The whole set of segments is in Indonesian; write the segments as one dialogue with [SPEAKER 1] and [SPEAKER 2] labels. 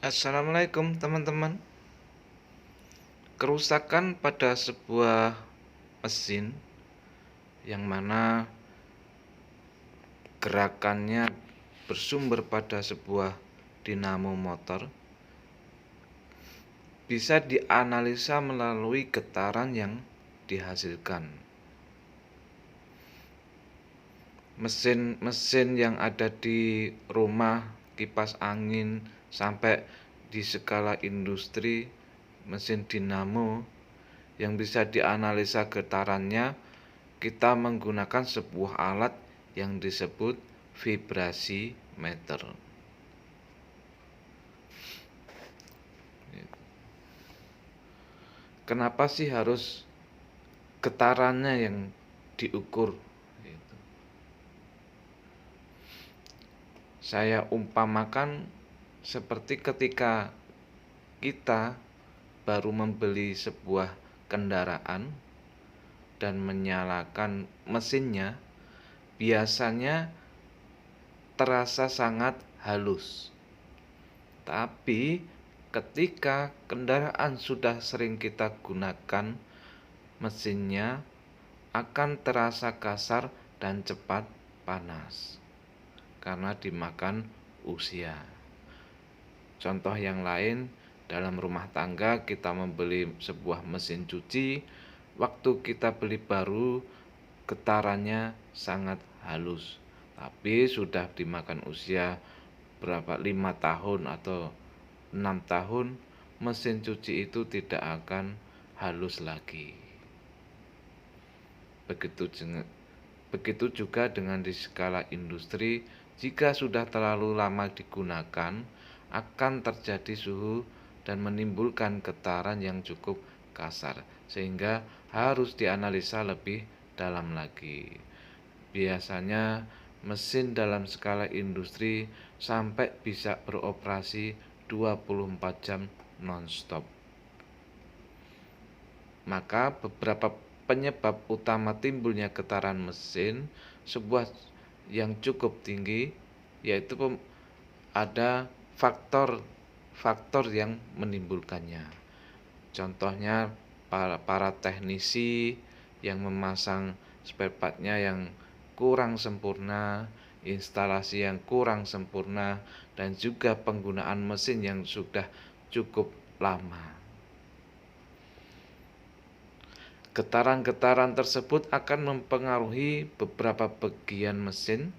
[SPEAKER 1] Assalamualaikum teman-teman. Kerusakan pada sebuah mesin yang mana gerakannya bersumber pada sebuah dinamo motor bisa dianalisa melalui getaran yang dihasilkan. Mesin-mesin yang ada di rumah, kipas angin, sampai di skala industri, mesin dinamo yang bisa dianalisa getarannya, kita menggunakan sebuah alat yang disebut vibrasi meter. Kenapa sih harus getarannya yang diukur? Saya umpamakan seperti ketika kita baru membeli sebuah kendaraan dan menyalakan mesinnya, biasanya terasa sangat halus. Tapi ketika kendaraan sudah sering kita gunakan, mesinnya akan terasa kasar dan cepat panas karena dimakan usia. Contoh yang lain, dalam rumah tangga kita membeli sebuah mesin cuci, waktu kita beli baru getarannya sangat halus, tapi sudah dimakan usia berapa 5 tahun atau 6 tahun, mesin cuci itu tidak akan halus lagi. Begitu juga dengan di skala industri, jika sudah terlalu lama digunakan, akan terjadi suhu dan menimbulkan getaran yang cukup kasar, sehingga harus dianalisa lebih dalam lagi. Biasanya mesin dalam skala industri sampai bisa beroperasi 24 jam non-stop. Maka beberapa penyebab utama timbulnya getaran mesin sebuah yang cukup tinggi, yaitu ada faktor yang menimbulkannya. Contohnya para teknisi yang memasang spare part-nya yang kurang sempurna, instalasi yang kurang sempurna, dan juga penggunaan mesin yang sudah cukup lama. Getaran-getaran tersebut akan mempengaruhi beberapa bagian mesin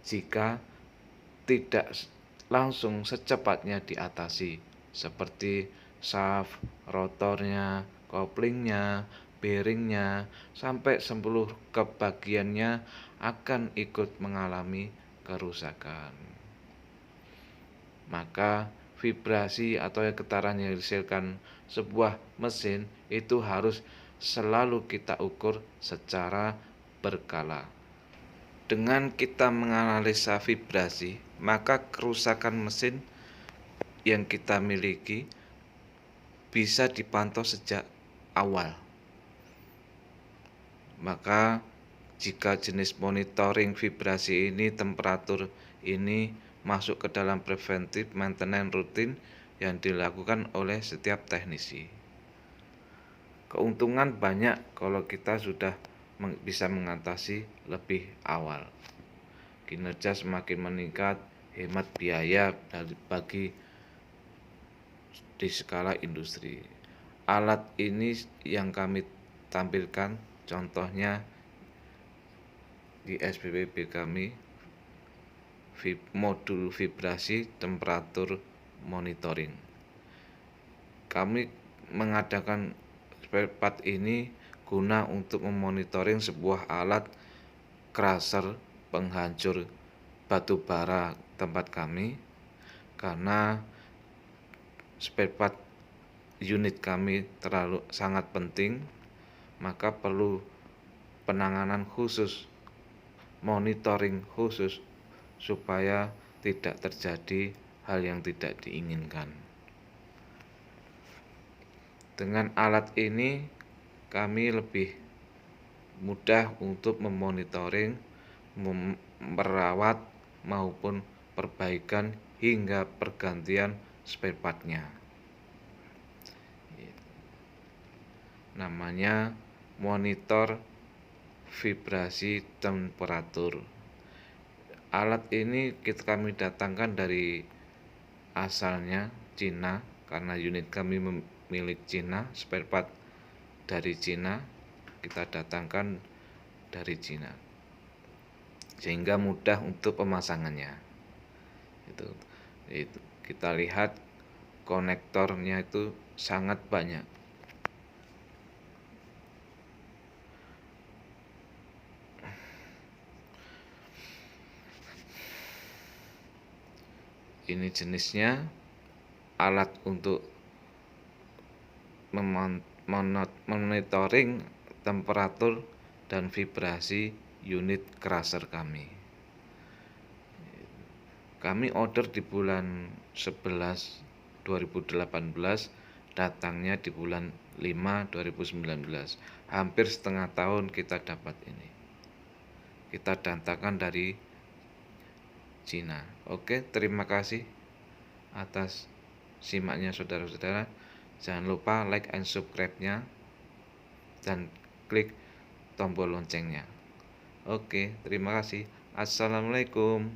[SPEAKER 1] jika tidak langsung secepatnya diatasi, seperti shaft, rotornya, koplingnya, bearingnya, sampai seluruh kebagiannya akan ikut mengalami kerusakan. Maka vibrasi atau getaran yang dihasilkan sebuah mesin itu harus selalu kita ukur secara berkala. Dengan kita menganalisa vibrasi, maka kerusakan mesin yang kita miliki bisa dipantau sejak awal. Maka jika jenis monitoring vibrasi ini, temperatur ini masuk ke dalam preventive maintenance rutin yang dilakukan oleh setiap teknisi. Keuntungan banyak kalau kita sudah bisa mengatasi lebih awal. Kinerja semakin meningkat, hemat biaya bagi di skala industri. Alat ini yang kami tampilkan contohnya di SPPB kami, modul vibrasi temperatur monitoring. Kami mengadakan spare part ini guna untuk memonitoring sebuah alat crusher penghancur batu bara tempat kami, karena spare part unit kami sangat penting, maka perlu penanganan khusus, monitoring khusus supaya tidak terjadi hal yang tidak diinginkan. Dengan alat ini kami lebih mudah untuk memonitoring, merawat maupun perbaikan hingga pergantian spare partnya. Namanya monitor vibrasi temperatur. Alat ini kami datangkan dari asalnya Cina, karena unit kami milik Cina, spare part dari Cina, kita datangkan dari Cina, sehingga mudah untuk pemasangannya. Itu kita lihat konektornya itu sangat banyak. Ini jenisnya alat untuk monitoring temperatur dan vibrasi unit crusher kami. Kami order di bulan 11 2018, datangnya di bulan 5 2019. Hampir setengah tahun kita dapat ini. Kita datangkan dari Cina. Oke, terima kasih atas simaknya saudara-saudara. Jangan lupa like and subscribe-nya dan klik tombol loncengnya. Oke, terima kasih. Assalamualaikum.